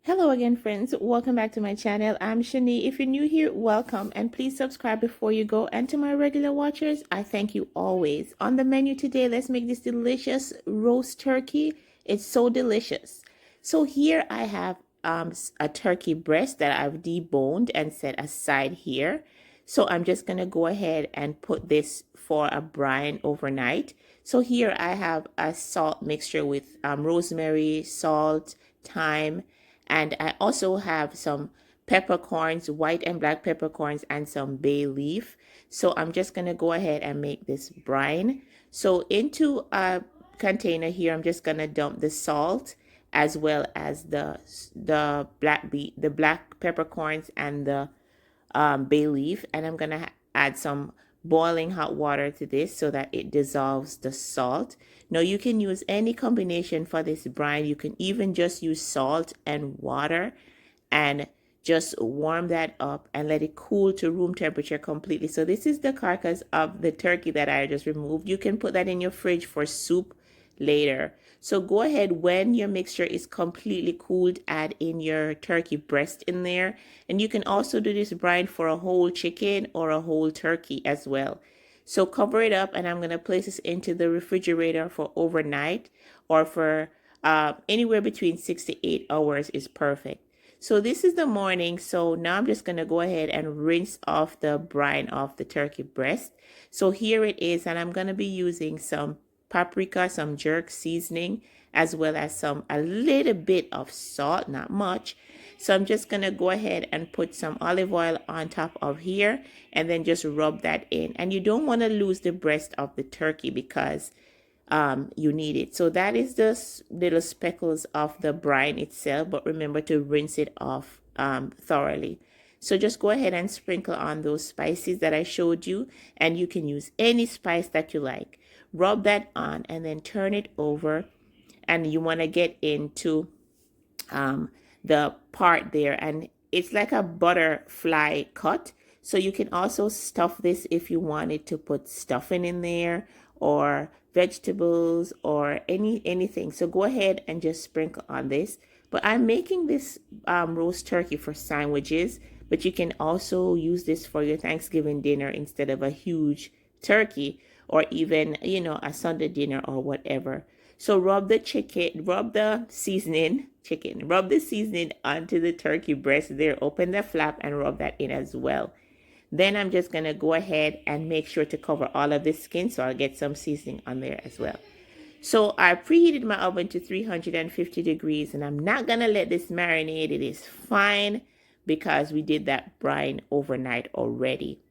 Hello again, friends. Welcome back to my channel. I'm Shani. If you're new here, welcome, and please subscribe before you go. And to my regular watchers, I thank you always. On the menu today, let's make this delicious roast turkey. It's so delicious. So here I have a turkey breast that I've deboned and set aside here. So I'm just going to go ahead and put this for a brine overnight. So here I have a salt mixture with rosemary, salt, thyme, and I also have some peppercorns, white and black peppercorns, and some bay leaf. So I'm just going to go ahead and make this brine. So into a container here, I'm just going to dump the salt as well as the black peppercorns and the bay leaf, and I'm gonna add some boiling hot water to this so that it dissolves the salt. Now you can use any combination for this brine. You can even just use salt and water and just warm that up and let it cool to room temperature completely. So this is the carcass of the turkey that I just removed. You can put that in your fridge for soup later. So go ahead, when your mixture is completely cooled, add in your turkey breast in there. And you can also do this brine for a whole chicken or a whole turkey as well. So cover it up, and I'm going to place this into the refrigerator for overnight, or for anywhere between 6 to 8 hours is perfect. So this is the morning. So now I'm just going to go ahead and rinse off the brine off the turkey breast. So here it is, and I'm going to be using some paprika, some jerk seasoning, as well as a little bit of salt, not much. So I'm just going to go ahead and put some olive oil on top of here and then just rub that in. And you don't want to lose the breast of the turkey because you need it. So that is the little speckles of the brine itself, but remember to rinse it off thoroughly. So just go ahead and sprinkle on those spices that I showed you, and you can use any spice that you like. Rub that on and then turn it over, and you want to get into the part there, and it's like a butterfly cut. So you can also stuff this if you wanted to put stuffing in there or vegetables or anything. So go ahead and just sprinkle on this. But I'm making this roast turkey for sandwiches, but you can also use this for your Thanksgiving dinner instead of a huge turkey, or even, a Sunday dinner or whatever. So rub the seasoning onto the turkey breast there. Open the flap and rub that in as well. Then I'm just going to go ahead and make sure to cover all of the skin, so I'll get some seasoning on there as well. So I preheated my oven to 350 degrees, and I'm not going to let this marinate. It is fine because we did that brine overnight already.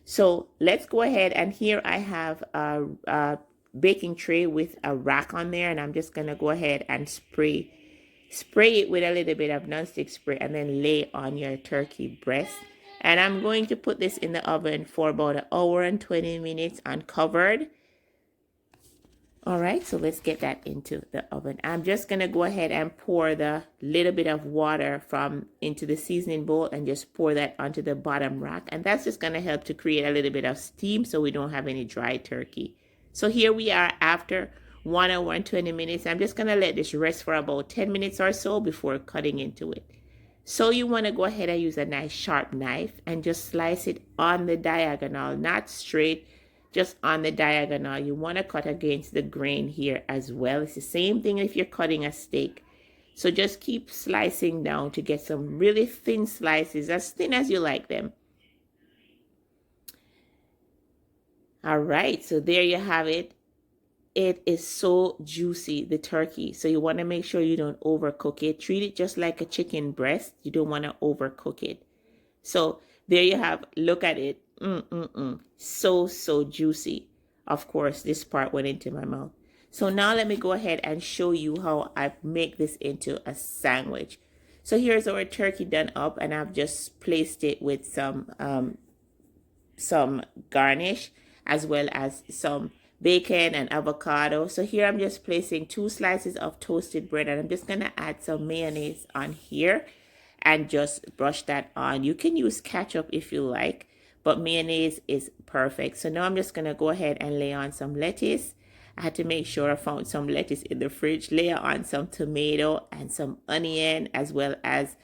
So let's go ahead, and here I have a baking tray with a rack on there, and I'm just going to go ahead and spray it with a little bit of nonstick spray and then lay on your turkey breast. And I'm going to put this in the oven for about 1 hour and 20 minutes uncovered. All right, so let's get that into the oven. I'm just going to go ahead and pour the little bit of water into the seasoning bowl and just pour that onto the bottom rack. And that's just going to help to create a little bit of steam so we don't have any dry turkey. So here we are after 1 hour and 20 minutes. I'm just going to let this rest for about 10 minutes or so before cutting into it. So you want to go ahead and use a nice sharp knife and just slice it on the diagonal, not straight, just on the diagonal. You want to cut against the grain here as well. It's the same thing if you're cutting a steak. So just keep slicing down to get some really thin slices, as thin as you like them. All right, so there you have it. It is so juicy, the turkey. So you want to make sure you don't overcook it. Treat it just like a chicken breast. You don't want to overcook it. So there you have, look at it. So juicy. Of course, this part went into my mouth. So now let me go ahead and show you how I make this into a sandwich. So here's our turkey done up, and I've just placed it with some garnish as well as some bacon and avocado. So here I'm just placing 2 slices of toasted bread, and I'm just going to add some mayonnaise on here and just brush that on. You can use ketchup if you like, but mayonnaise is perfect. So now I'm just going to go ahead and lay on some lettuce I had to make sure I found some lettuce in the fridge, layer on some tomato and some onion, as well as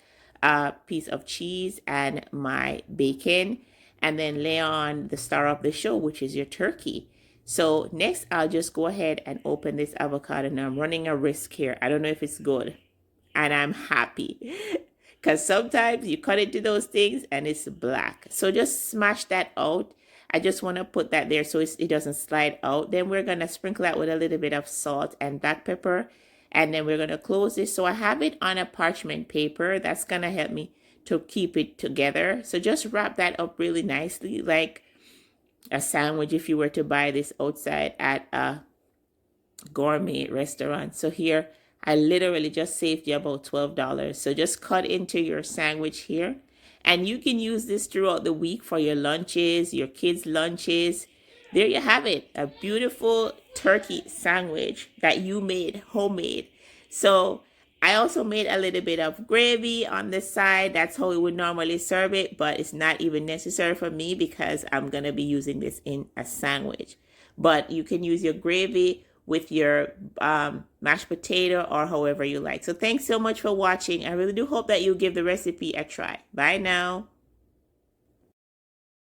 a piece of cheese and my bacon, and then lay on the star of the show, which is your turkey. So next, I'll just go ahead and open this avocado. Now I'm running a risk here. I don't know if it's good, and I'm happy because sometimes you cut into those things and it's black. So just smash that out. I just want to put that there so it doesn't slide out. Then we're going to sprinkle that with a little bit of salt and black pepper. And then we're going to close this. So I have it on a parchment paper. That's going to help me to keep it together. So just wrap that up really nicely, like a sandwich if you were to buy this outside at a gourmet restaurant. So here, I literally just saved you about $12. So just cut into your sandwich here. And you can use this throughout the week for your lunches, your kids' lunches. There you have it, a beautiful turkey sandwich that you made homemade. So I also made a little bit of gravy on the side. That's how we would normally serve it, but it's not even necessary for me because I'm going to be using this in a sandwich. But you can use your gravy with your mashed potato or however you like. So thanks so much for watching. I really do hope that you'll give the recipe a try. Bye now.